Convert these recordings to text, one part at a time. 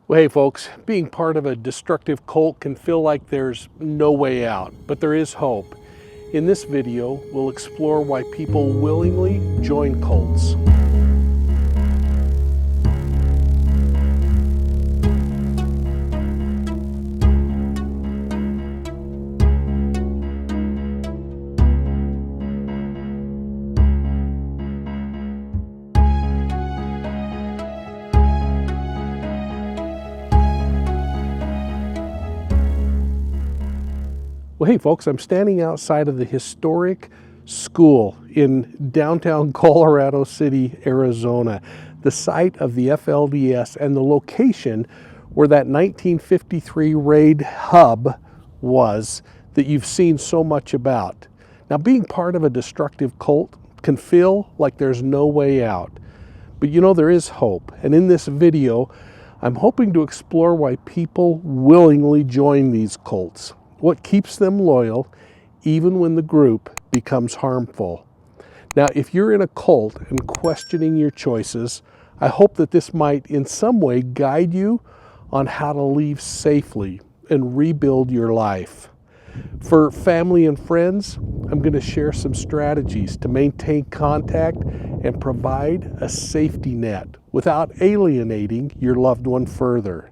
Well, hey folks, being part of a destructive cult can feel like there's no way out, but there is hope. In this video, we'll explore why people willingly join cults. Well, hey folks, I'm standing outside of the historic school in downtown Colorado City, Arizona, the site of the FLDS and the location where that 1953 raid hub was that you've seen so much about. Now, being part of a destructive cult can feel like there's no way out, but you know there is hope. And in this video, I'm hoping to explore why people willingly join these cults. What keeps them loyal, even when the group becomes harmful. Now, if you're in a cult and questioning your choices, I hope that this might in some way guide you on how to leave safely and rebuild your life. For family and friends, I'm going to share some strategies to maintain contact and provide a safety net without alienating your loved one further.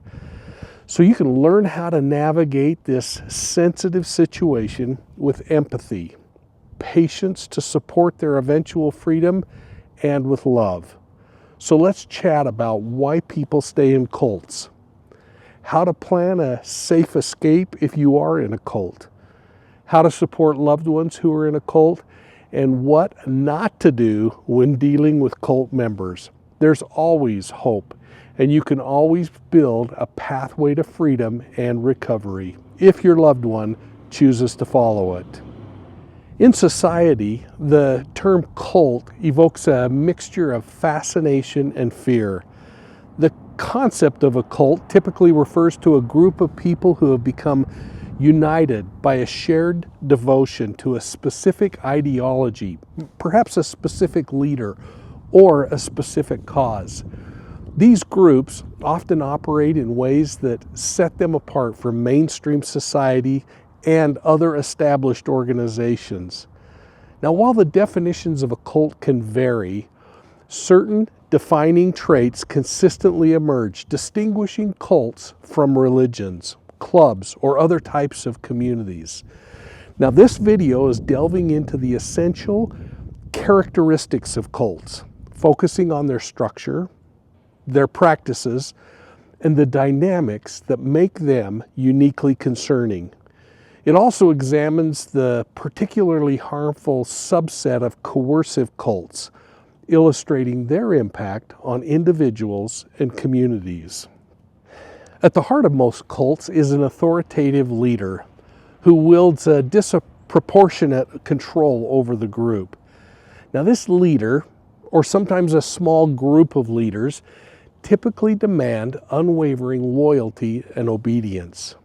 So you can learn how to navigate this sensitive situation with empathy, patience to support their eventual freedom, and with love. So let's chat about why people stay in cults, how to plan a safe escape if you are in a cult, how to support loved ones who are in a cult, and what not to do when dealing with cult members. There's always hope. And you can always build a pathway to freedom and recovery if your loved one chooses to follow it. In society, the term cult evokes a mixture of fascination and fear. The concept of a cult typically refers to a group of people who have become united by a shared devotion to a specific ideology, perhaps a specific leader or a specific cause. These groups often operate in ways that set them apart from mainstream society and other established organizations. Now, while the definitions of a cult can vary, certain defining traits consistently emerge, distinguishing cults from religions, clubs, or other types of communities. Now, this video is delving into the essential characteristics of cults, focusing on their structure, their practices, and the dynamics that make them uniquely concerning. It also examines the particularly harmful subset of coercive cults, illustrating their impact on individuals and communities. At the heart of most cults is an authoritative leader who wields a disproportionate control over the group. Now, this leader, or sometimes a small group of leaders, typically demand unwavering loyalty and obedience.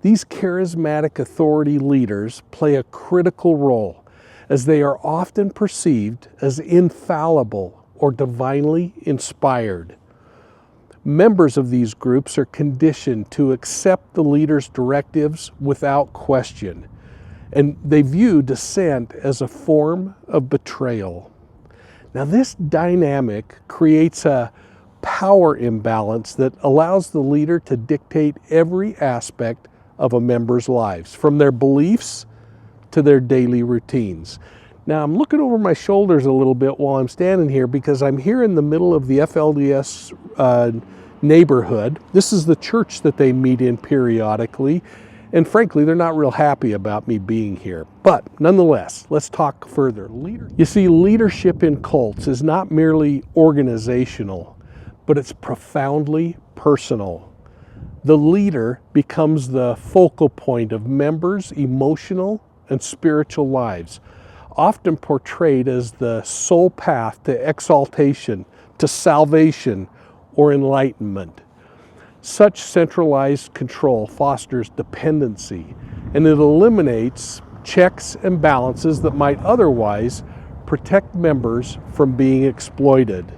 These charismatic authority leaders play a critical role as they are often perceived as infallible or divinely inspired. Members of these groups are conditioned to accept the leader's directives without question, and they view dissent as a form of betrayal. Now, this dynamic creates a power imbalance that allows the leader to dictate every aspect of a member's lives, from their beliefs to their daily routines. Now, I'm looking over my shoulders a little bit while I'm standing here because I'm here in the middle of the FLDS neighborhood. This is the church that they meet in periodically, and frankly, they're not real happy about me being here. But nonetheless, let's talk further. You see, leadership in cults is not merely organizational, but it's profoundly personal. The leader becomes the focal point of members' emotional and spiritual lives, often portrayed as the sole path to exaltation, to salvation, or enlightenment. Such centralized control fosters dependency, and it eliminates checks and balances that might otherwise protect members from being exploited.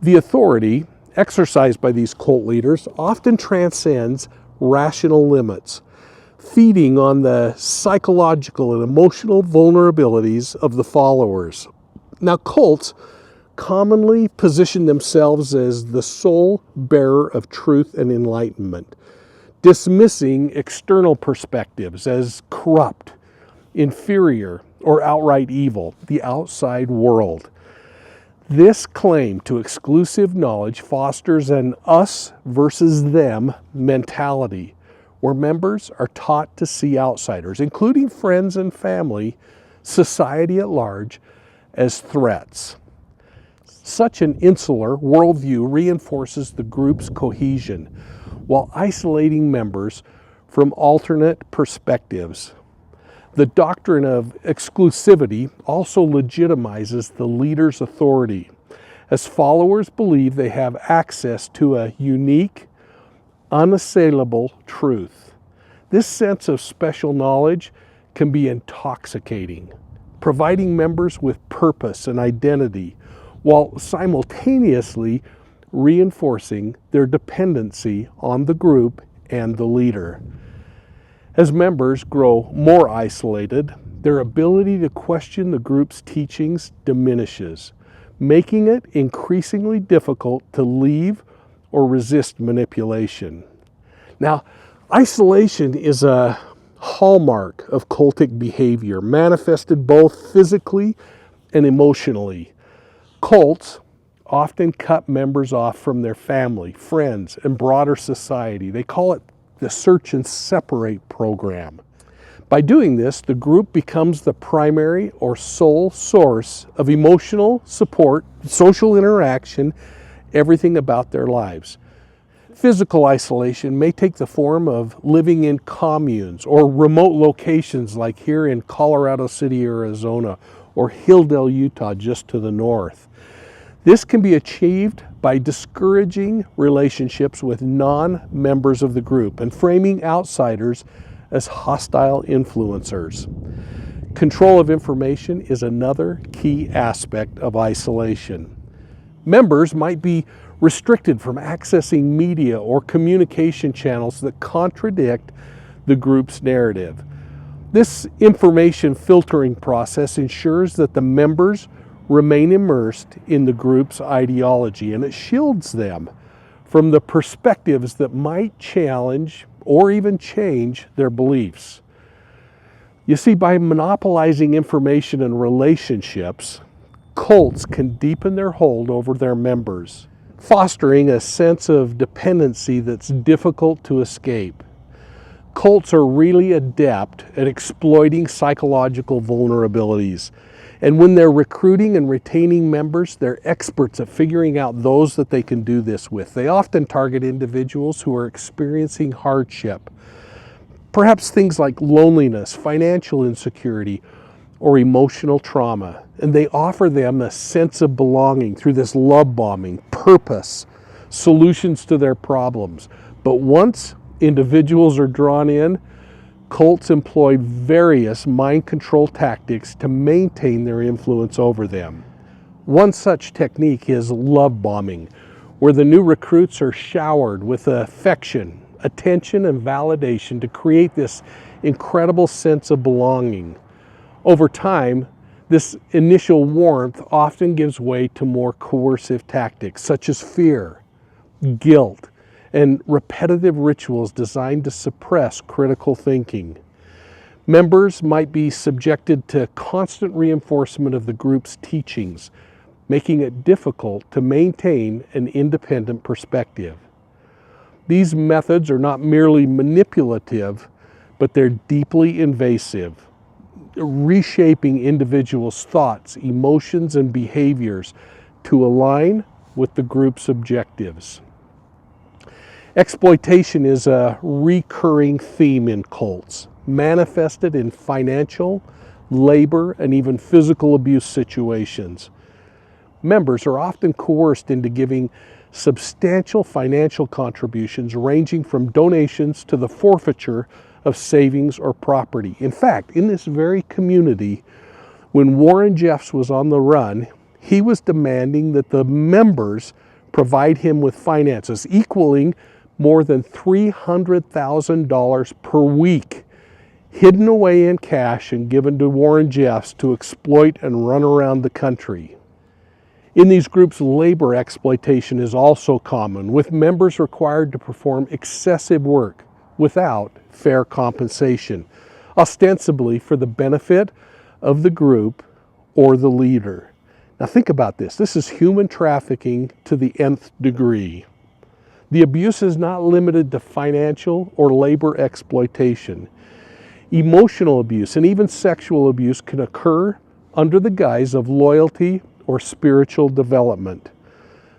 The authority exercised by these cult leaders often transcends rational limits, feeding on the psychological and emotional vulnerabilities of the followers. Now, cults commonly position themselves as the sole bearer of truth and enlightenment, dismissing external perspectives as corrupt, inferior, or outright evil, the outside world. This claim to exclusive knowledge fosters an us versus them mentality, where members are taught to see outsiders, including friends and family, society at large, as threats. Such an insular worldview reinforces the group's cohesion, while isolating members from alternate perspectives. The doctrine of exclusivity also legitimizes the leader's authority, as followers believe they have access to a unique, unassailable truth. This sense of special knowledge can be intoxicating, providing members with purpose and identity, while simultaneously reinforcing their dependency on the group and the leader. As members grow more isolated, their ability to question the group's teachings diminishes, making it increasingly difficult to leave or resist manipulation. Now, isolation is a hallmark of cultic behavior, manifested both physically and emotionally. Cults often cut members off from their family, friends, and broader society. They call it the search and separate program. By doing this, the group becomes the primary or sole source of emotional support, social interaction, everything about their lives. Physical isolation may take the form of living in communes or remote locations like here in Colorado City, Arizona, or Hilldale, Utah, just to the north. This can be achieved by discouraging relationships with non-members of the group and framing outsiders as hostile influencers. Control of information is another key aspect of isolation. Members might be restricted from accessing media or communication channels that contradict the group's narrative. This information filtering process ensures that the members remain immersed in the group's ideology, and it shields them from the perspectives that might challenge or even change their beliefs. You see, by monopolizing information and relationships, cults can deepen their hold over their members, fostering a sense of dependency that's difficult to escape. Cults are really adept at exploiting psychological vulnerabilities. And when they're recruiting and retaining members, they're experts at figuring out those that they can do this with. They often target individuals who are experiencing hardship, perhaps things like loneliness, financial insecurity, or emotional trauma. And they offer them a sense of belonging through this love bombing, purpose, solutions to their problems. But once individuals are drawn in, cults employ various mind control tactics to maintain their influence over them. One such technique is love bombing, where the new recruits are showered with affection, attention, and validation to create this incredible sense of belonging. Over time, this initial warmth often gives way to more coercive tactics such as fear, guilt, and repetitive rituals designed to suppress critical thinking. Members might be subjected to constant reinforcement of the group's teachings, making it difficult to maintain an independent perspective. These methods are not merely manipulative, but they're deeply invasive, reshaping individuals' thoughts, emotions, and behaviors to align with the group's objectives. Exploitation is a recurring theme in cults, manifested in financial, labor, and even physical abuse situations. Members are often coerced into giving substantial financial contributions ranging from donations to the forfeiture of savings or property. In fact, in this very community, when Warren Jeffs was on the run, he was demanding that the members provide him with finances equaling more than $300,000 per week, hidden away in cash and given to Warren Jeffs to exploit and run around the country. In these groups, labor exploitation is also common, with members required to perform excessive work without fair compensation, ostensibly for the benefit of the group or the leader. Now think about this. This is human trafficking to the nth degree. The abuse is not limited to financial or labor exploitation. Emotional abuse and even sexual abuse can occur under the guise of loyalty or spiritual development.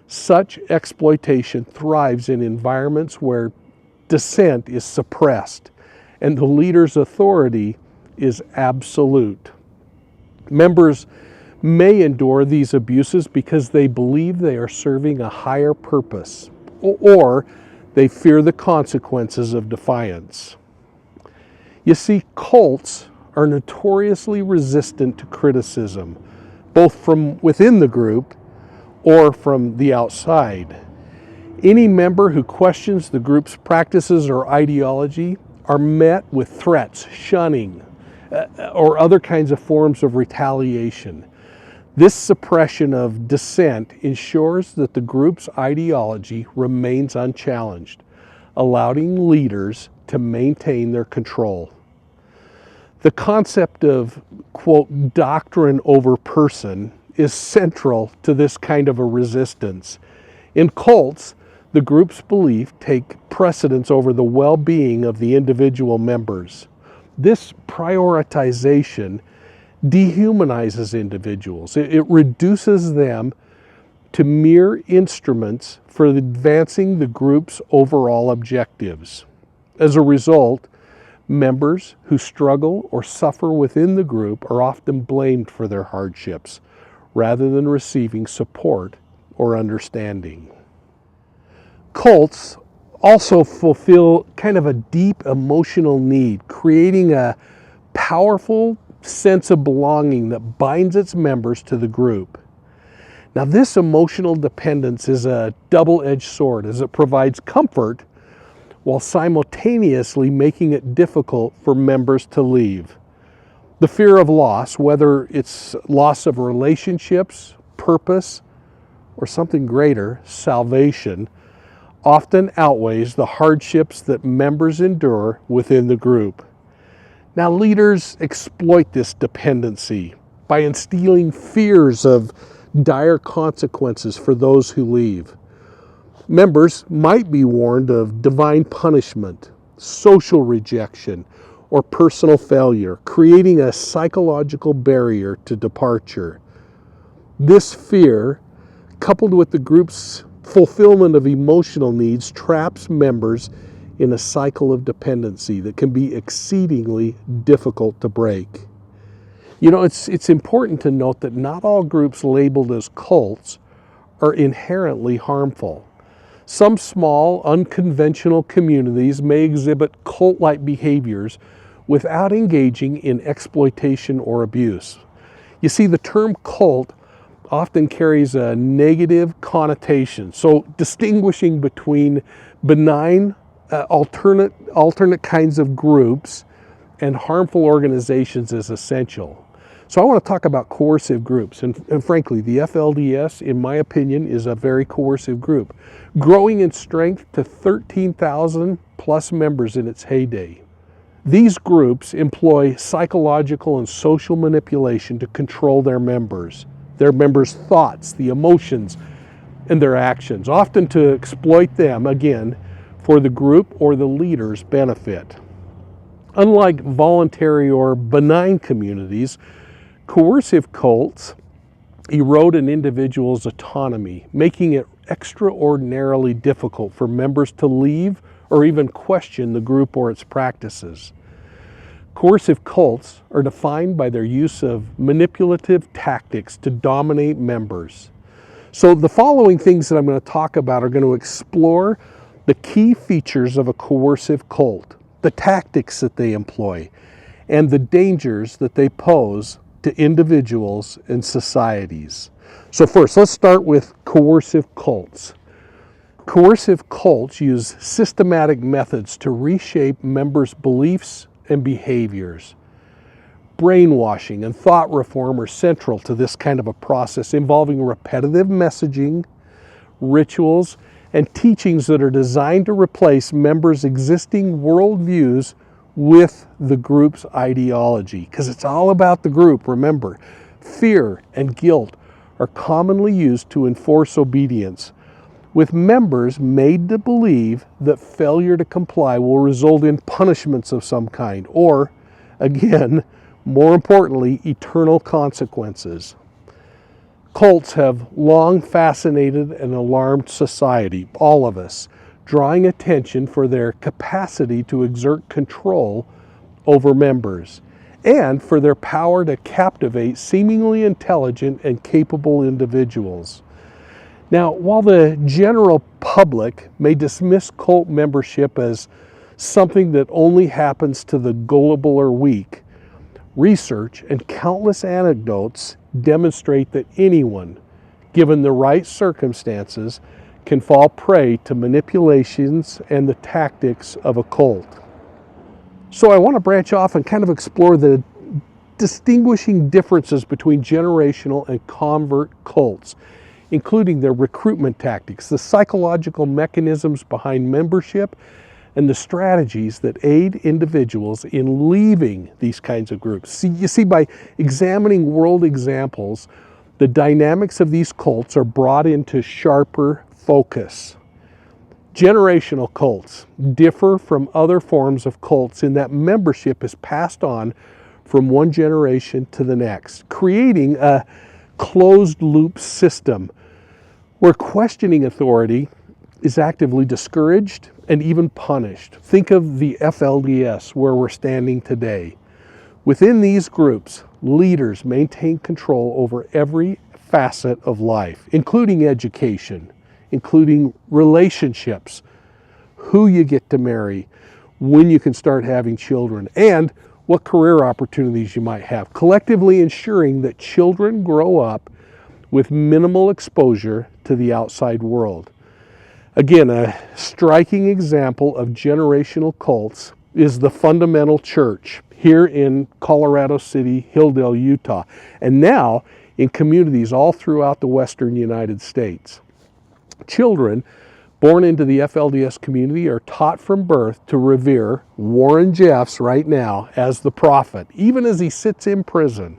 Such exploitation thrives in environments where dissent is suppressed and the leader's authority is absolute. Members may endure these abuses because they believe they are serving a higher purpose, or they fear the consequences of defiance. You see, cults are notoriously resistant to criticism, both from within the group or from the outside. Any member who questions the group's practices or ideology are met with threats, shunning, or other kinds of forms of retaliation. This suppression of dissent ensures that the group's ideology remains unchallenged, allowing leaders to maintain their control. The concept of, quote, doctrine over person is central to this kind of a resistance. In cults, the group's beliefs take precedence over the well-being of the individual members. This prioritization dehumanizes individuals. It reduces them to mere instruments for advancing the group's overall objectives. As a result, members who struggle or suffer within the group are often blamed for their hardships, rather than receiving support or understanding. Cults also fulfill kind of a deep emotional need, creating a powerful sense of belonging that binds its members to the group. Now, this emotional dependence is a double-edged sword, as it provides comfort while simultaneously making it difficult for members to leave. The fear of loss, whether it's loss of relationships, purpose, or something greater, salvation, often outweighs the hardships that members endure within the group. Now, leaders exploit this dependency by instilling fears of dire consequences for those who leave. Members might be warned of divine punishment, social rejection, or personal failure, creating a psychological barrier to departure. This fear, coupled with the group's fulfillment of emotional needs, traps members in a cycle of dependency that can be exceedingly difficult to break. You know, it's important to note that not all groups labeled as cults are inherently harmful. Some small, unconventional communities may exhibit cult-like behaviors without engaging in exploitation or abuse. You see, the term cult often carries a negative connotation, so distinguishing between benign, alternate kinds of groups and harmful organizations is essential. So I want to talk about coercive groups, and frankly, the FLDS, in my opinion, is a very coercive group, growing in strength to 13,000 plus members in its heyday. These groups employ psychological and social manipulation to control their members' thoughts, the emotions, and their actions, often to exploit them, again, for the group or the leader's benefit. Unlike voluntary or benign communities, coercive cults erode an individual's autonomy, making it extraordinarily difficult for members to leave or even question the group or its practices. Coercive cults are defined by their use of manipulative tactics to dominate members. So the following things that I'm going to talk about are going to explore the key features of a coercive cult, the tactics that they employ, and the dangers that they pose to individuals and societies. So first, let's start with coercive cults. Coercive cults use systematic methods to reshape members' beliefs and behaviors. Brainwashing and thought reform are central to this kind of a process, involving repetitive messaging, rituals, and teachings that are designed to replace members' existing worldviews with the group's ideology. Because it's all about the group, remember. Fear and guilt are commonly used to enforce obedience, with members made to believe that failure to comply will result in punishments of some kind, or, again, more importantly, eternal consequences. Cults have long fascinated and alarmed society, all of us, drawing attention for their capacity to exert control over members, and for their power to captivate seemingly intelligent and capable individuals. Now, while the general public may dismiss cult membership as something that only happens to the gullible or weak, research and countless anecdotes demonstrate that anyone, given the right circumstances, can fall prey to manipulations and the tactics of a cult. So I want to branch off and kind of explore the distinguishing differences between generational and convert cults, including their recruitment tactics, the psychological mechanisms behind membership, and the strategies that aid individuals in leaving these kinds of groups. You see, by examining world examples, the dynamics of these cults are brought into sharper focus. Generational cults differ from other forms of cults in that membership is passed on from one generation to the next, creating a closed-loop system where questioning authority is actively discouraged and even punished. Think of the FLDS, where we're standing today. Within these groups, leaders maintain control over every facet of life, including education, including relationships, who you get to marry, when you can start having children, and what career opportunities you might have, collectively ensuring that children grow up with minimal exposure to the outside world. Again, a striking example of generational cults is the Fundamental Church here in Colorado City, Hilldale, Utah, and now in communities all throughout the western United States. Children born into the FLDS community are taught from birth to revere Warren Jeffs right now as the prophet, even as he sits in prison.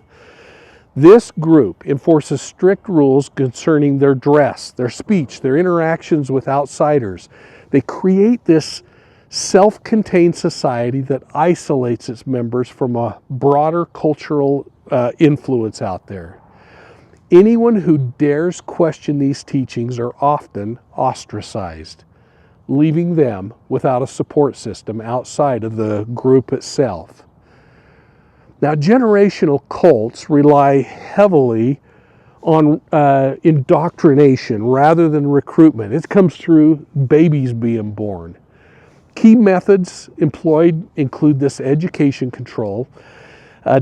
This group enforces strict rules concerning their dress, their speech, their interactions with outsiders. They create this self-contained society that isolates its members from a broader cultural influence out there. Anyone who dares question these teachings are often ostracized, leaving them without a support system outside of the group itself. Now, generational cults rely heavily on indoctrination rather than recruitment. It comes through babies being born. Key methods employed include this education control,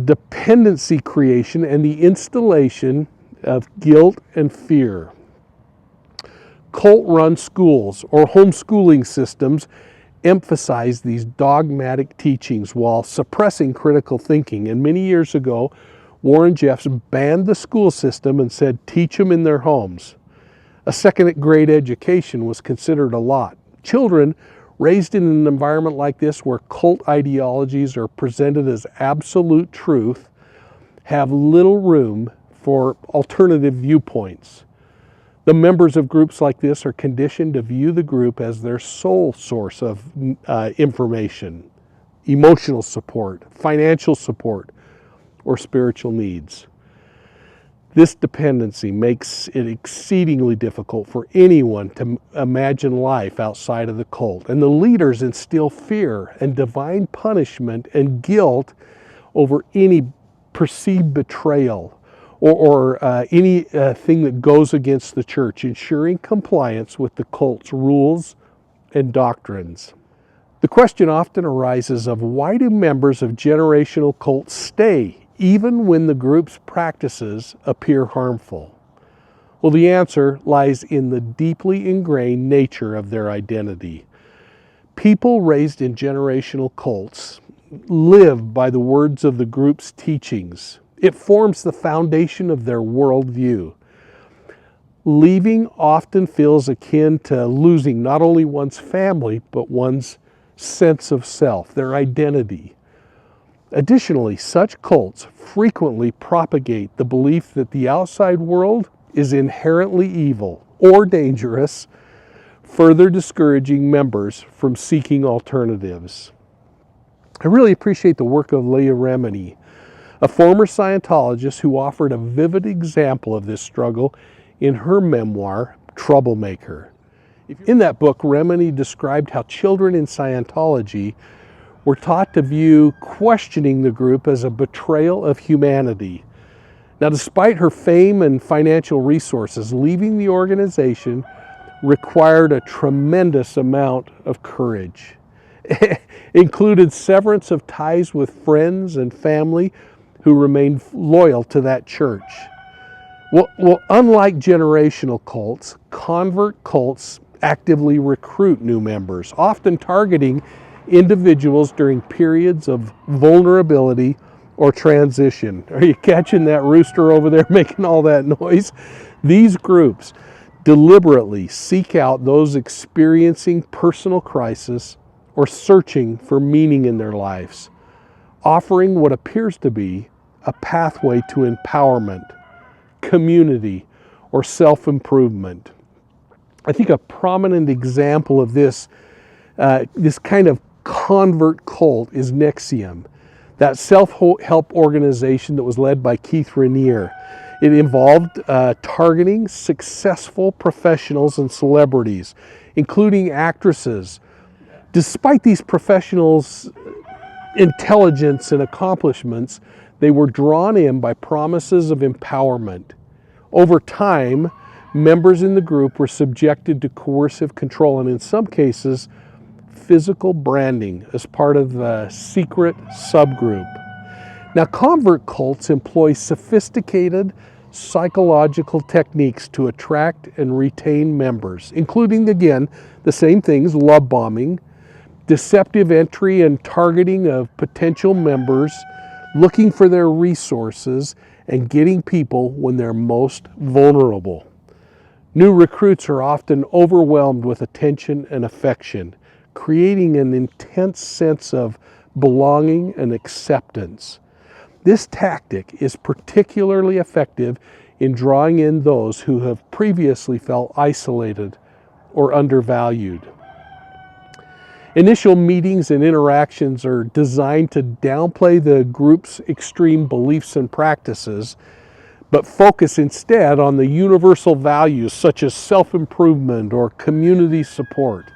dependency creation, and the installation of guilt and fear. Cult-run schools or homeschooling systems emphasize these dogmatic teachings while suppressing critical thinking. And many years ago, Warren Jeffs banned the school system and said, teach them in their homes. A second grade education was considered a lot. Children raised in an environment like this, where cult ideologies are presented as absolute truth, have little room for alternative viewpoints. The members of groups like this are conditioned to view the group as their sole source of information, emotional support, financial support, or spiritual needs. This dependency makes it exceedingly difficult for anyone to imagine life outside of the cult, and the leaders instill fear and divine punishment and guilt over any perceived betrayal or anything that goes against the church, ensuring compliance with the cult's rules and doctrines. The question often arises of, why do members of generational cults stay even when the group's practices appear harmful? Well, the answer lies in the deeply ingrained nature of their identity. People raised in generational cults live by the words of the group's teachings. It forms the foundation of their worldview. Leaving often feels akin to losing not only one's family, but one's sense of self, their identity. Additionally, such cults frequently propagate the belief that the outside world is inherently evil or dangerous, further discouraging members from seeking alternatives. I really appreciate the work of Leah Remini, a former Scientologist who offered a vivid example of this struggle in her memoir, Troublemaker. In that book, Remini described how children in Scientology were taught to view questioning the group as a betrayal of humanity. Now, despite her fame and financial resources, leaving the organization required a tremendous amount of courage. Included severance of ties with friends and family who remained loyal to that church. Well, unlike generational cults, convert cults actively recruit new members, often targeting individuals during periods of vulnerability or transition. Are you catching that rooster over there making all that noise? These groups deliberately seek out those experiencing personal crisis or searching for meaning in their lives, offering what appears to be a pathway to empowerment, community, or self-improvement. I think a prominent example of this kind of convert cult is Nexium, that self-help organization that was led by Keith Raniere. It involved targeting successful professionals and celebrities, including actresses. Despite these professionals' intelligence and accomplishments, they were drawn in by promises of empowerment. Over time, members in the group were subjected to coercive control and, in some cases, physical branding as part of a secret subgroup. Now, convert cults employ sophisticated psychological techniques to attract and retain members, including, again, the same things: love bombing, deceptive entry and targeting of potential members, looking for their resources, and getting people when they're most vulnerable. New recruits are often overwhelmed with attention and affection, creating an intense sense of belonging and acceptance. This tactic is particularly effective in drawing in those who have previously felt isolated or undervalued. Initial meetings and interactions are designed to downplay the group's extreme beliefs and practices, but focus instead on the universal values such as self-improvement or community support.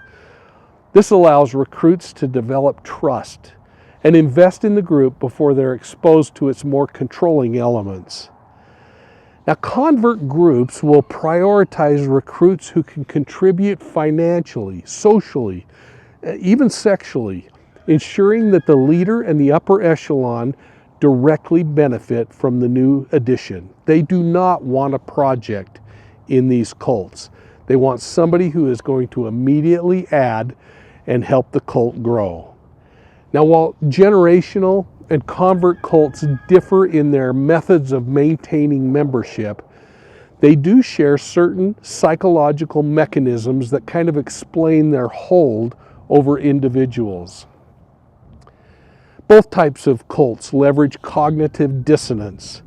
This allows recruits to develop trust and invest in the group before they're exposed to its more controlling elements. Now, convert groups will prioritize recruits who can contribute financially, socially, even sexually, ensuring that the leader and the upper echelon directly benefit from the new addition. They do not want a project in these cults. They want somebody who is going to immediately add and help the cult grow. Now, while generational and convert cults differ in their methods of maintaining membership, they do share certain psychological mechanisms that kind of explain their hold over individuals. Both types of cults leverage cognitive dissonance,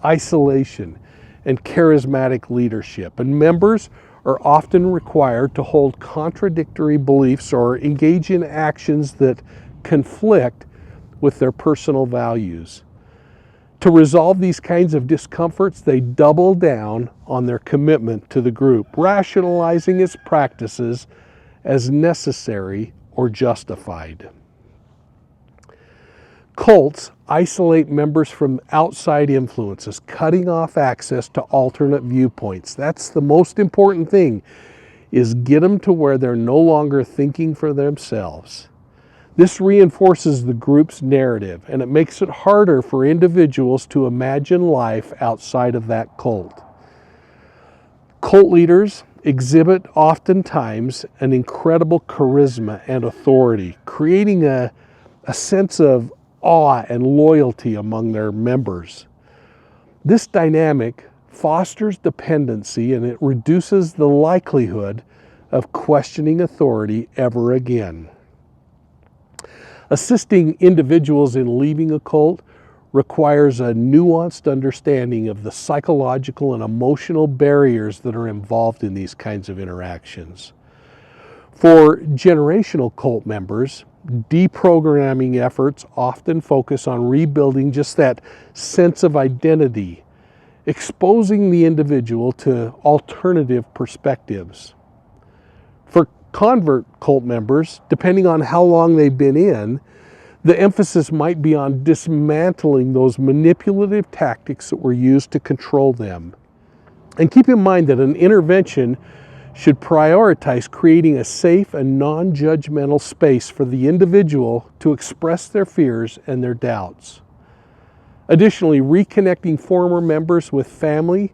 isolation, and charismatic leadership, and members are often required to hold contradictory beliefs or engage in actions that conflict with their personal values. To resolve these kinds of discomforts, they double down on their commitment to the group, rationalizing its practices as necessary or justified. Cults isolate members from outside influences, cutting off access to alternate viewpoints. That's the most important thing, is get them to where they're no longer thinking for themselves. This reinforces the group's narrative, and it makes it harder for individuals to imagine life outside of that cult. Cult leaders exhibit oftentimes an incredible charisma and authority, creating a sense of awe and loyalty among their members. This dynamic fosters dependency and it reduces the likelihood of questioning authority ever again. Assisting individuals in leaving a cult requires a nuanced understanding of the psychological and emotional barriers that are involved in these kinds of interactions. For generational cult members, deprogramming efforts often focus on rebuilding just that sense of identity, exposing the individual to alternative perspectives. For convert cult members, depending on how long they've been in, the emphasis might be on dismantling those manipulative tactics that were used to control them. And keep in mind that an intervention should prioritize creating a safe and non-judgmental space for the individual to express their fears and their doubts. Additionally, reconnecting former members with family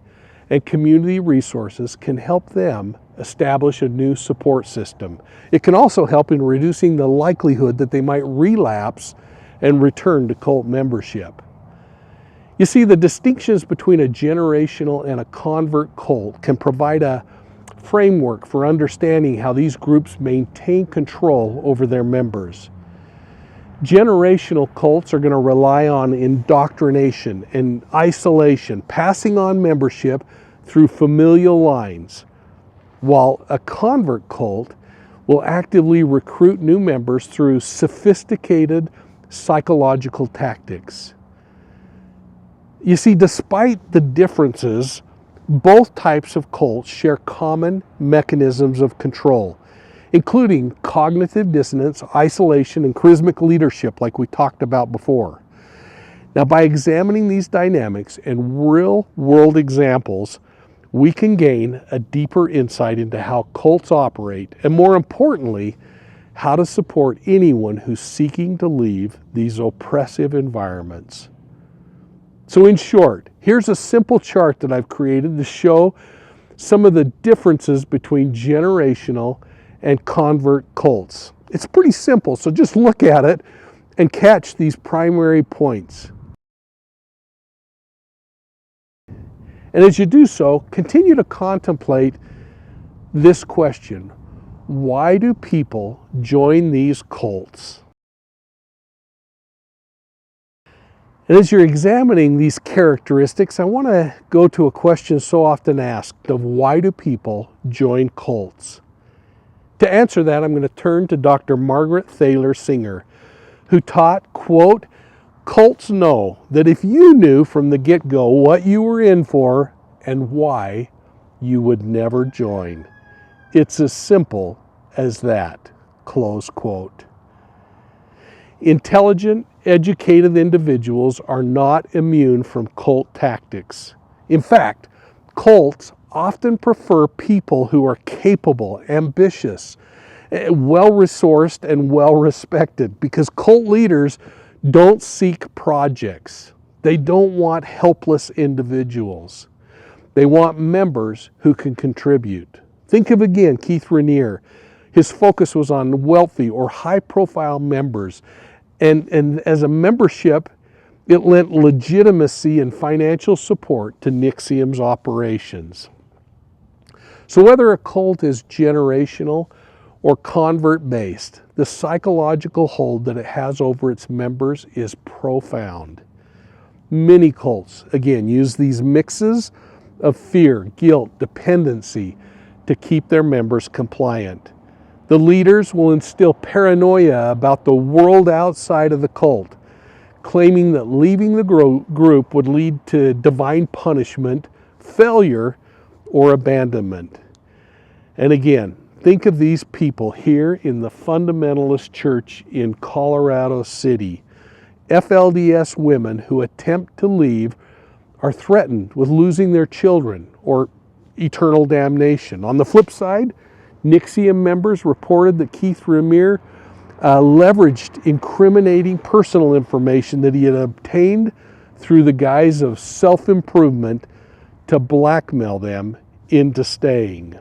and community resources can help them establish a new support system. It can also help in reducing the likelihood that they might relapse and return to cult membership. You see, the distinctions between a generational and a convert cult can provide a framework for understanding how these groups maintain control over their members. Generational cults are going to rely on indoctrination and isolation, passing on membership through familial lines, while a convert cult will actively recruit new members through sophisticated psychological tactics. You see, despite the differences, both types of cults share common mechanisms of control, including cognitive dissonance, isolation, and charismatic leadership, like we talked about before. Now, by examining these dynamics and real-world examples, we can gain a deeper insight into how cults operate, and more importantly, how to support anyone who's seeking to leave these oppressive environments. So in short, here's a simple chart that I've created to show some of the differences between generational and convert cults. It's pretty simple, so just look at it and catch these primary points. And as you do so, continue to contemplate this question: why do people join these cults? And as you're examining these characteristics, I want to go to a question so often asked of why do people join cults? To answer that, I'm going to turn to Dr. Margaret Thaler Singer, who taught, quote, "Cults know that if you knew from the get-go what you were in for and why, you would never join. It's as simple as that," close quote. Intelligent, educated individuals are not immune from cult tactics. In fact, cults often prefer people who are capable, ambitious, well-resourced, and well-respected, because cult leaders don't seek projects. They don't want helpless individuals. They want members who can contribute. Think of again Keith Rainier. His focus was on wealthy or high-profile members, and as a membership, it lent legitimacy and financial support to NXIVM's operations. So whether a cult is generational or convert-based, the psychological hold that it has over its members is profound. Many cults, again, use these mixes of fear, guilt, dependency to keep their members compliant. The leaders will instill paranoia about the world outside of the cult, claiming that leaving the group would lead to divine punishment, failure, or abandonment. And again, think of these people here in the fundamentalist church in Colorado City. FLDS women who attempt to leave are threatened with losing their children or eternal damnation. On the flip side, NXIVM members reported that Keith Rainier leveraged incriminating personal information that he had obtained through the guise of self-improvement to blackmail them into staying.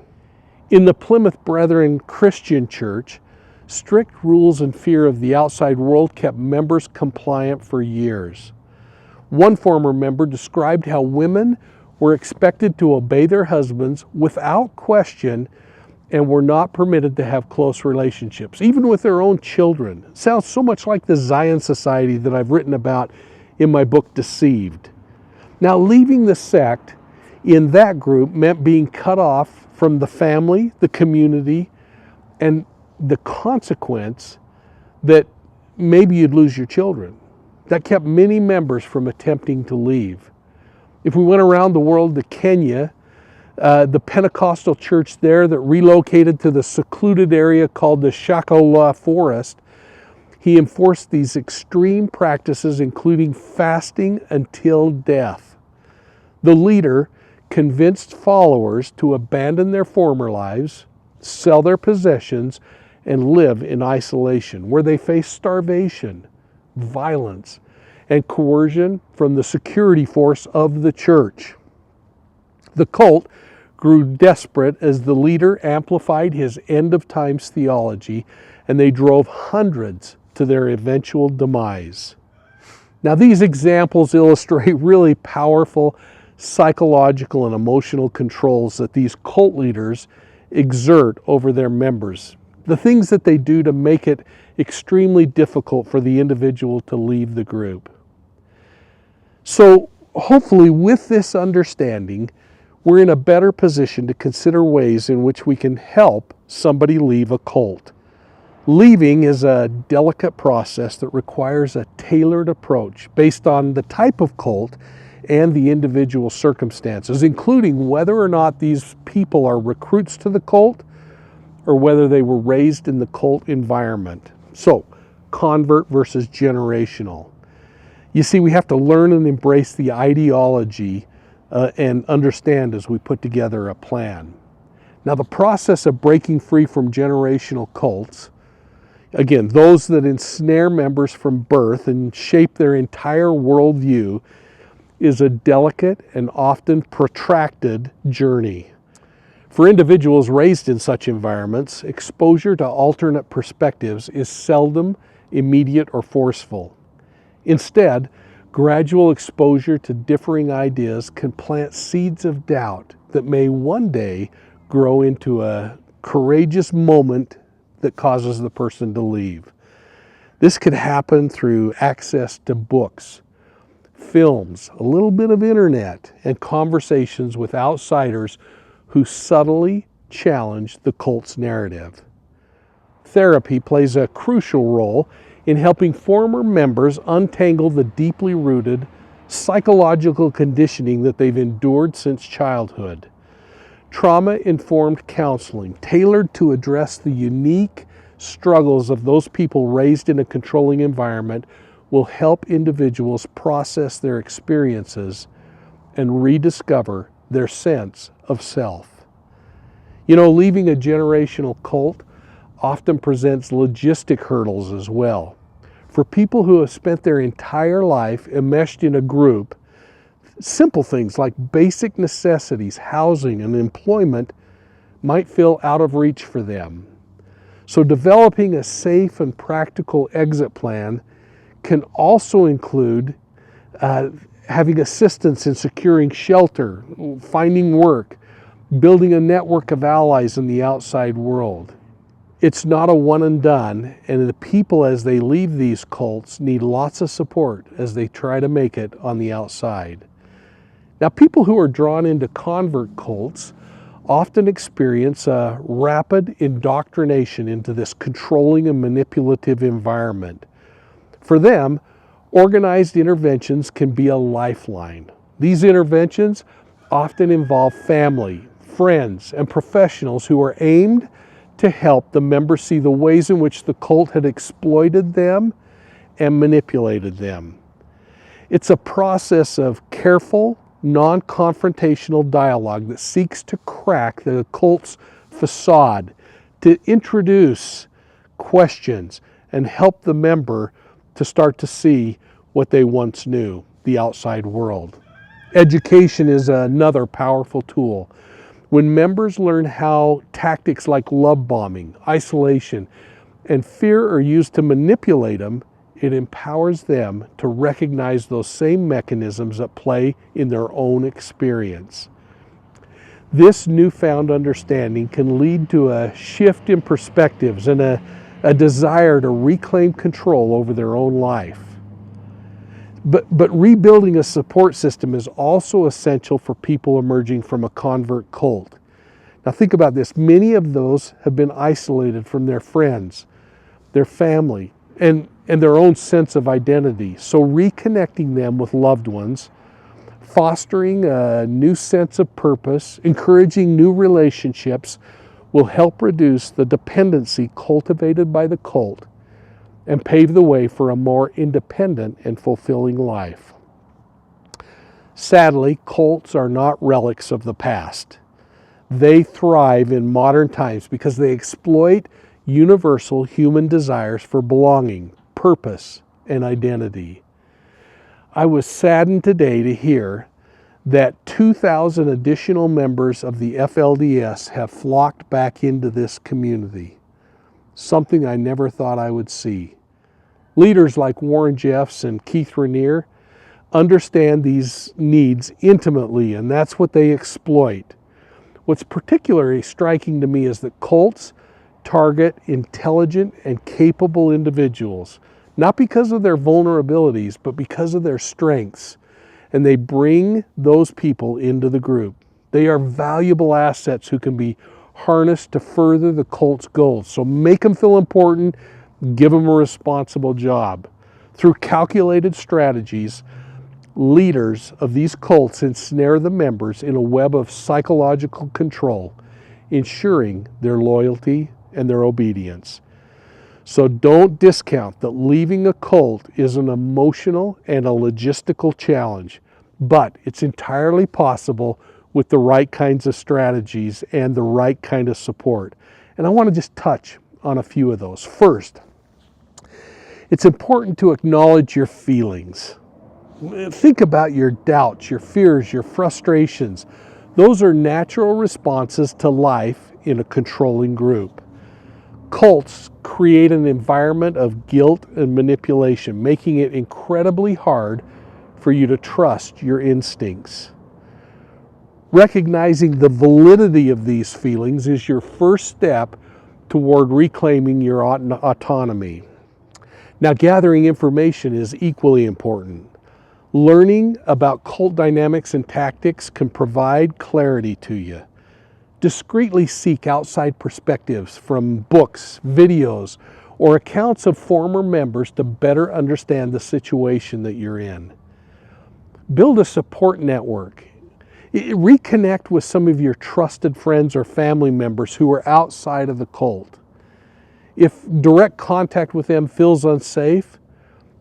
In the Plymouth Brethren Christian Church, strict rules and fear of the outside world kept members compliant for years. One former member described how women were expected to obey their husbands without question and were not permitted to have close relationships, even with their own children. It sounds so much like the Zion Society that I've written about in my book, Deceived. Now, leaving the sect in that group meant being cut off from the family, the community, and the consequence that maybe you'd lose your children. That kept many members from attempting to leave. If we went around the world to Kenya, the Pentecostal church there that relocated to the secluded area called the Shakahola Forest, he enforced these extreme practices, including fasting until death. The leader convinced followers to abandon their former lives, sell their possessions, and live in isolation, where they face starvation, violence, and coercion from the security force of the church. The cult grew desperate as the leader amplified his end of times theology, and they drove hundreds to their eventual demise. Now, these examples illustrate really powerful psychological and emotional controls that these cult leaders exert over their members. The things that they do to make it extremely difficult for the individual to leave the group. So, hopefully, with this understanding, we're in a better position to consider ways in which we can help somebody leave a cult. Leaving is a delicate process that requires a tailored approach based on the type of cult and the individual circumstances, including whether or not these people are recruits to the cult or whether they were raised in the cult environment. So, convert versus generational. You see, we have to learn and embrace the ideology and understand as we put together a plan. Now, the process of breaking free from generational cults, again, those that ensnare members from birth and shape their entire worldview, is a delicate and often protracted journey. For individuals raised in such environments, exposure to alternate perspectives is seldom immediate or forceful. Instead, gradual exposure to differing ideas can plant seeds of doubt that may one day grow into a courageous moment that causes the person to leave. This could happen through access to books, films, a little bit of internet, and conversations with outsiders who subtly challenge the cult's narrative. Therapy plays a crucial role in helping former members untangle the deeply rooted psychological conditioning that they've endured since childhood. Trauma-informed counseling, tailored to address the unique struggles of those people raised in a controlling environment, will help individuals process their experiences and rediscover their sense of self. You know, leaving a generational cult often presents logistic hurdles as well. For people who have spent their entire life enmeshed in a group, simple things like basic necessities, housing, and employment might feel out of reach for them. So developing a safe and practical exit plan can also include having assistance in securing shelter, finding work, building a network of allies in the outside world. It's not a one and done, and the people as they leave these cults need lots of support as they try to make it on the outside. Now, people who are drawn into convert cults often experience a rapid indoctrination into this controlling and manipulative environment. For them, organized interventions can be a lifeline. These interventions often involve family, friends, and professionals who are aimed to help the members see the ways in which the cult had exploited them and manipulated them. It's a process of careful, non-confrontational dialogue that seeks to crack the cult's facade, to introduce questions and help the member to start to see what they once knew, the outside world. Education is another powerful tool. When members learn how tactics like love bombing, isolation, and fear are used to manipulate them, it empowers them to recognize those same mechanisms at play in their own experience. This newfound understanding can lead to a shift in perspectives and a desire to reclaim control over their own life. But rebuilding a support system is also essential for people emerging from a convert cult. Now think about this. Many of those have been isolated from their friends, their family, and their own sense of identity. So reconnecting them with loved ones, fostering a new sense of purpose, encouraging new relationships will help reduce the dependency cultivated by the cult and pave the way for a more independent and fulfilling life. Sadly, cults are not relics of the past. They thrive in modern times because they exploit universal human desires for belonging, purpose, and identity. I was saddened today to hear that 2,000 additional members of the FLDS have flocked back into this community, something I never thought I would see. Leaders like Warren Jeffs and Keith Rainier understand these needs intimately, and that's what they exploit. What's particularly striking to me is that cults target intelligent and capable individuals, not because of their vulnerabilities, but because of their strengths. And they bring those people into the group. They are valuable assets who can be harnessed to further the cult's goals. So make them feel important, give them a responsible job. Through calculated strategies, leaders of these cults ensnare the members in a web of psychological control, ensuring their loyalty and their obedience. So don't discount that leaving a cult is an emotional and a logistical challenge, but it's entirely possible with the right kinds of strategies and the right kind of support. And I want to just touch on a few of those. First, it's important to acknowledge your feelings. Think about your doubts, your fears, your frustrations. Those are natural responses to life in a controlling group. Cults create an environment of guilt and manipulation, making it incredibly hard for you to trust your instincts. Recognizing the validity of these feelings is your first step toward reclaiming your autonomy. Now, gathering information is equally important. Learning about cult dynamics and tactics can provide clarity to you. Discreetly seek outside perspectives from books, videos, or accounts of former members to better understand the situation that you're in. Build a support network. Reconnect with some of your trusted friends or family members who are outside of the cult. If direct contact with them feels unsafe,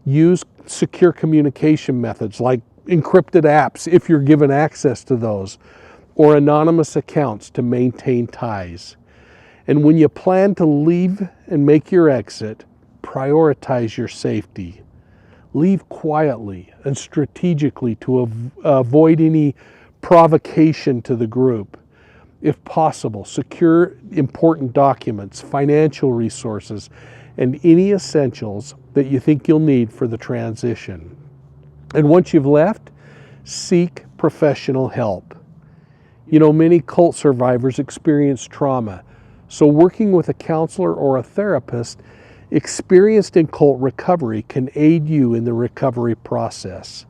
use secure communication methods like encrypted apps if you're given access to those, or anonymous accounts to maintain ties. And when you plan to leave and make your exit, prioritize your safety. Leave quietly and strategically to avoid any provocation to the group. If possible, secure important documents, financial resources, and any essentials that you think you'll need for the transition. And once you've left, seek professional help. You know, many cult survivors experience trauma, so working with a counselor or a therapist experienced in cult recovery can aid you in the recovery process.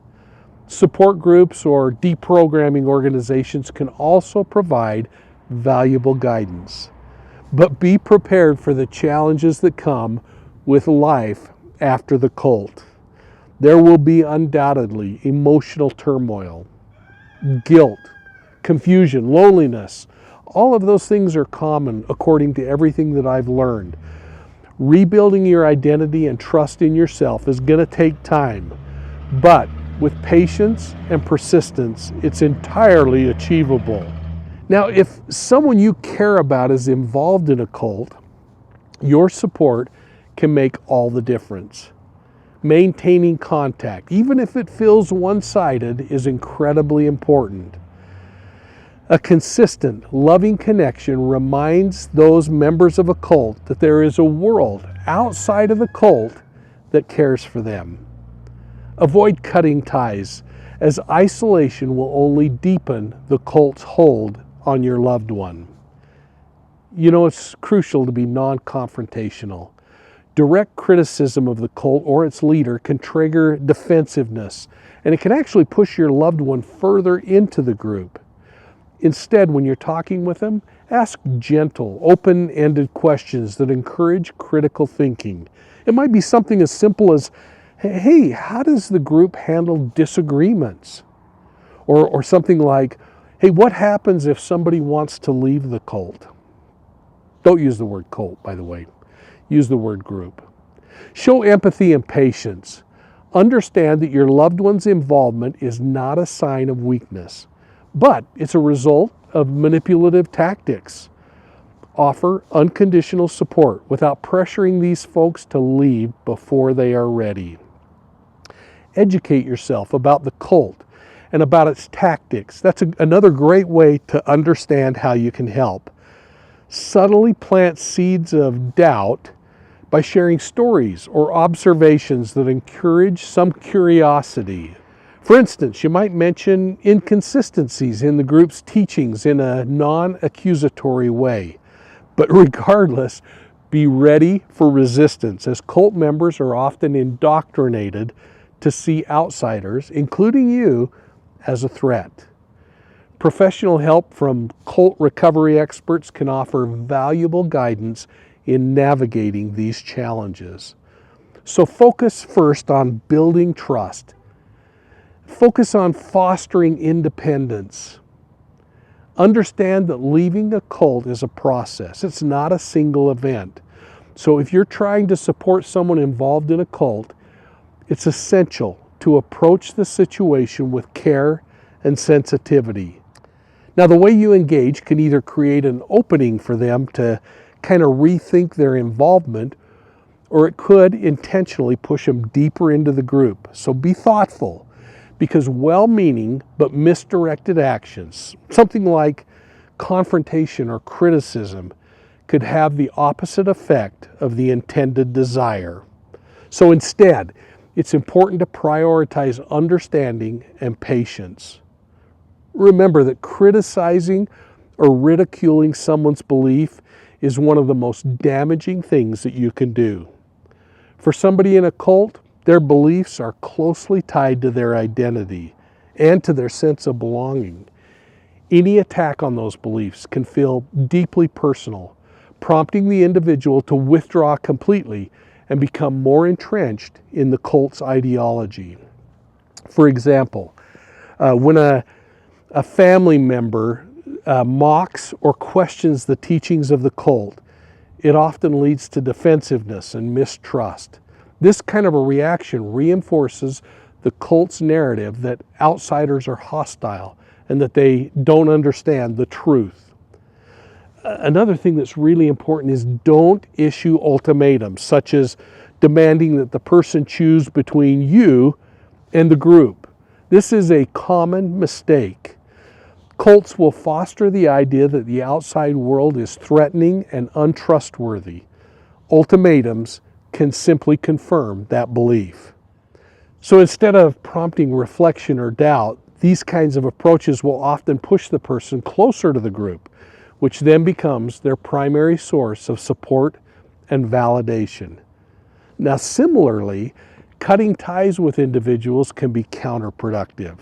Support groups or deprogramming organizations can also provide valuable guidance. But be prepared for the challenges that come with life after the cult. There will be undoubtedly emotional turmoil, guilt, confusion, loneliness. All of those things are common according to everything that I've learned. Rebuilding your identity and trust in yourself is going to take time, but with patience and persistence, it's entirely achievable. Now, if someone you care about is involved in a cult, your support can make all the difference. Maintaining contact, even if it feels one-sided, is incredibly important. A consistent, loving connection reminds those members of a cult that there is a world outside of the cult that cares for them. Avoid cutting ties, as isolation will only deepen the cult's hold on your loved one. You know, it's crucial to be non-confrontational. Direct criticism of the cult or its leader can trigger defensiveness, and it can actually push your loved one further into the group. Instead, when you're talking with them, ask gentle, open-ended questions that encourage critical thinking. It might be something as simple as, hey, how does the group handle disagreements? Or something like, hey, what happens if somebody wants to leave the cult? Don't use the word cult, by the way. Use the word group. Show empathy and patience. Understand that your loved one's involvement is not a sign of weakness, but it's a result of manipulative tactics. Offer unconditional support without pressuring these folks to leave before they are ready. Educate yourself about the cult and about its tactics. That's another great way to understand how you can help. Subtly plant seeds of doubt by sharing stories or observations that encourage some curiosity. For instance, you might mention inconsistencies in the group's teachings in a non-accusatory way. But regardless, be ready for resistance, as cult members are often indoctrinated to see outsiders, including you, as a threat. Professional help from cult recovery experts can offer valuable guidance in navigating these challenges. So focus first on building trust. Focus on fostering independence. Understand that leaving a cult is a process. It's not a single event. So if you're trying to support someone involved in a cult, it's essential to approach the situation with care and sensitivity. Now, the way you engage can either create an opening for them to kind of rethink their involvement, or it could intentionally push them deeper into the group. So be thoughtful, because well-meaning but misdirected actions, something like confrontation or criticism, could have the opposite effect of the intended desire. So instead, it's important to prioritize understanding and patience. Remember that criticizing or ridiculing someone's belief is one of the most damaging things that you can do. For somebody in a cult, their beliefs are closely tied to their identity and to their sense of belonging. Any attack on those beliefs can feel deeply personal, prompting the individual to withdraw completely and become more entrenched in the cult's ideology. For example, when a family member mocks or questions the teachings of the cult, it often leads to defensiveness and mistrust. This kind of a reaction reinforces the cult's narrative that outsiders are hostile and that they don't understand the truth. Another thing that's really important is don't issue ultimatums, such as demanding that the person choose between you and the group. This is a common mistake. Cults will foster the idea that the outside world is threatening and untrustworthy. Ultimatums can simply confirm that belief. So instead of prompting reflection or doubt, these kinds of approaches will often push the person closer to the group, which then becomes their primary source of support and validation. Now, similarly, cutting ties with individuals can be counterproductive.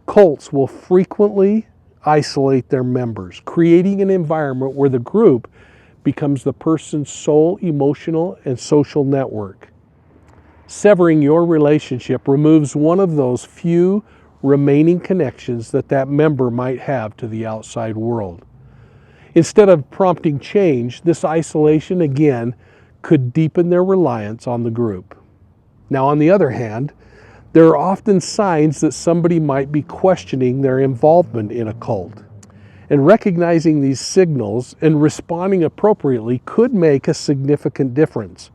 Cults will frequently isolate their members, creating an environment where the group becomes the person's sole emotional and social network. Severing your relationship removes one of those few remaining connections that member might have to the outside world. Instead of prompting change, this isolation again could deepen their reliance on the group. Now, on the other hand, there are often signs that somebody might be questioning their involvement in a cult. And recognizing these signals and responding appropriately could make a significant difference.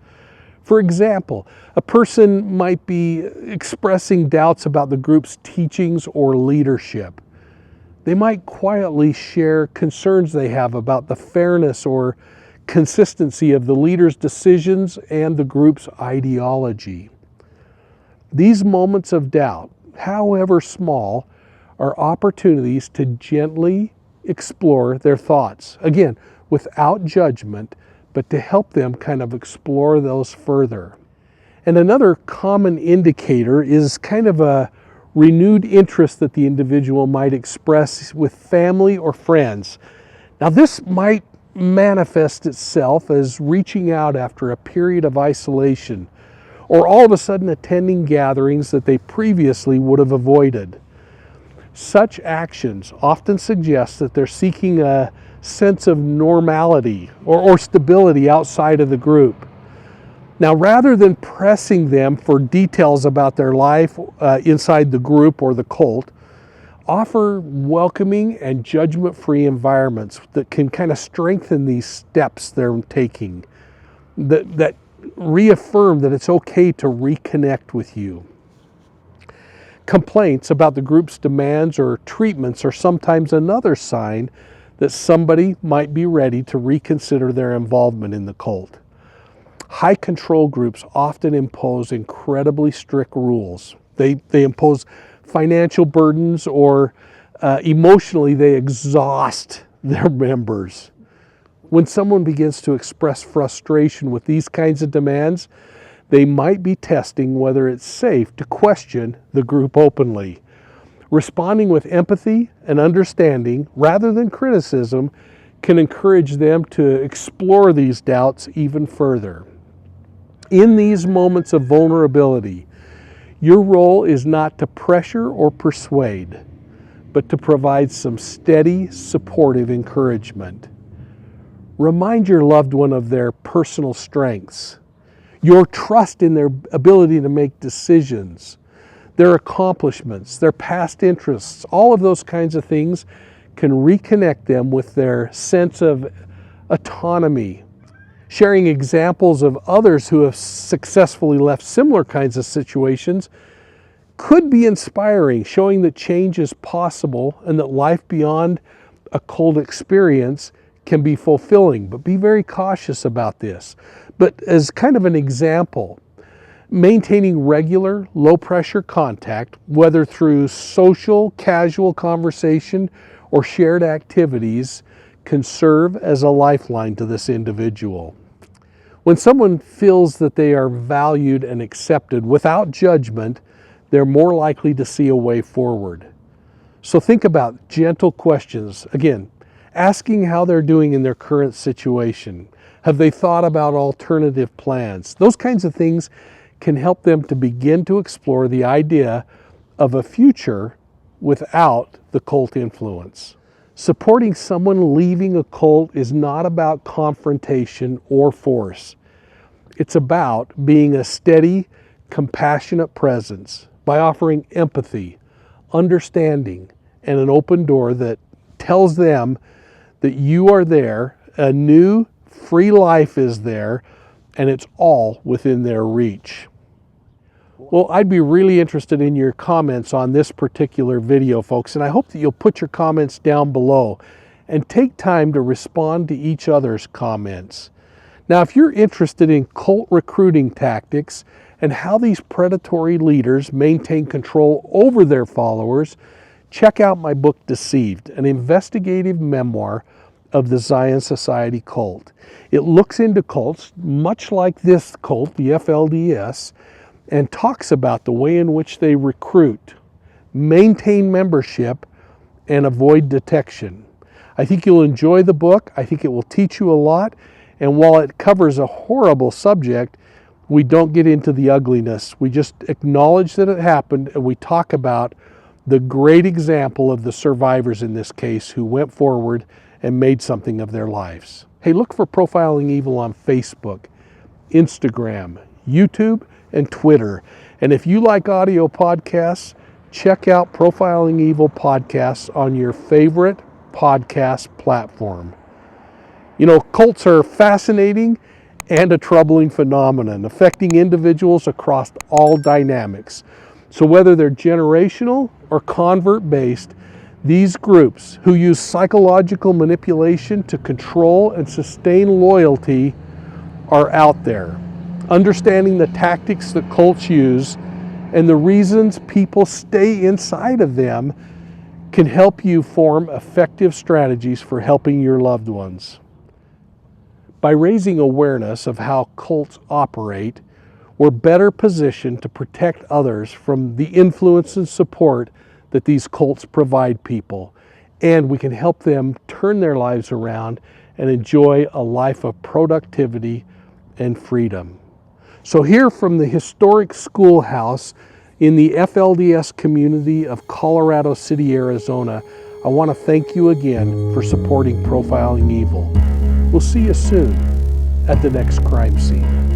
For example, a person might be expressing doubts about the group's teachings or leadership. They might quietly share concerns they have about the fairness or consistency of the leader's decisions and the group's ideology. These moments of doubt, however small, are opportunities to gently explore their thoughts. Again, without judgment, but to help them kind of explore those further. And another common indicator is kind of a renewed interest that the individual might express with family or friends. Now, this might manifest itself as reaching out after a period of isolation, or all of a sudden attending gatherings that they previously would have avoided. Such actions often suggest that they're seeking a sense of normality or stability outside of the group. Now, rather than pressing them for details about their life inside the group or the cult, offer welcoming and judgment-free environments that can kind of strengthen these steps they're taking, that reaffirm that it's okay to reconnect with you. Complaints about the group's demands or treatments are sometimes another sign that somebody might be ready to reconsider their involvement in the cult. High control groups often impose incredibly strict rules. They impose financial burdens, or emotionally they exhaust their members. When someone begins to express frustration with these kinds of demands, they might be testing whether it's safe to question the group openly. Responding with empathy and understanding rather than criticism can encourage them to explore these doubts even further. In these moments of vulnerability, your role is not to pressure or persuade, but to provide some steady, supportive encouragement. Remind your loved one of their personal strengths, your trust in their ability to make decisions, their accomplishments, their past interests. All of those kinds of things can reconnect them with their sense of autonomy. Sharing examples of others who have successfully left similar kinds of situations could be inspiring, showing that change is possible and that life beyond a cold experience can be fulfilling. But be very cautious about this. But as kind of an example, maintaining regular, low-pressure contact, whether through social, casual conversation or shared activities, can serve as a lifeline to this individual. When someone feels that they are valued and accepted without judgment, they're more likely to see a way forward. So think about gentle questions. Again, asking how they're doing in their current situation. Have they thought about alternative plans? Those kinds of things can help them to begin to explore the idea of a future without the cult influence. Supporting someone leaving a cult is not about confrontation or force. It's about being a steady, compassionate presence by offering empathy, understanding, and an open door that tells them that you are there, a new, free life is there, and it's all within their reach. Well, I'd be really interested in your comments on this particular video, folks, and I hope that you'll put your comments down below and take time to respond to each other's comments. Now, if you're interested in cult recruiting tactics and how these predatory leaders maintain control over their followers, check out my book, Deceived, an investigative memoir of the Zion Society cult. It looks into cults, much like this cult, the FLDS, and talks about the way in which they recruit, maintain membership, and avoid detection. I think you'll enjoy the book. I think it will teach you a lot. And while it covers a horrible subject, we don't get into the ugliness. We just acknowledge that it happened, and we talk about the great example of the survivors in this case who went forward and made something of their lives. Hey, look for Profiling Evil on Facebook, Instagram, YouTube, and Twitter. And if you like audio podcasts, check out Profiling Evil podcasts on your favorite podcast platform. You know, cults are fascinating and a troubling phenomenon affecting individuals across all dynamics. So whether they're generational or convert-based, These groups who use psychological manipulation to control and sustain loyalty are out there. Understanding the tactics that cults use and the reasons people stay inside of them can help you form effective strategies for helping your loved ones. By raising awareness of how cults operate, we're better positioned to protect others from the influence and support that these cults provide people, and we can help them turn their lives around and enjoy a life of productivity and freedom. So here from the historic schoolhouse in the FLDS community of Colorado City, Arizona, I want to thank you again for supporting Profiling Evil. We'll see you soon at the next crime scene.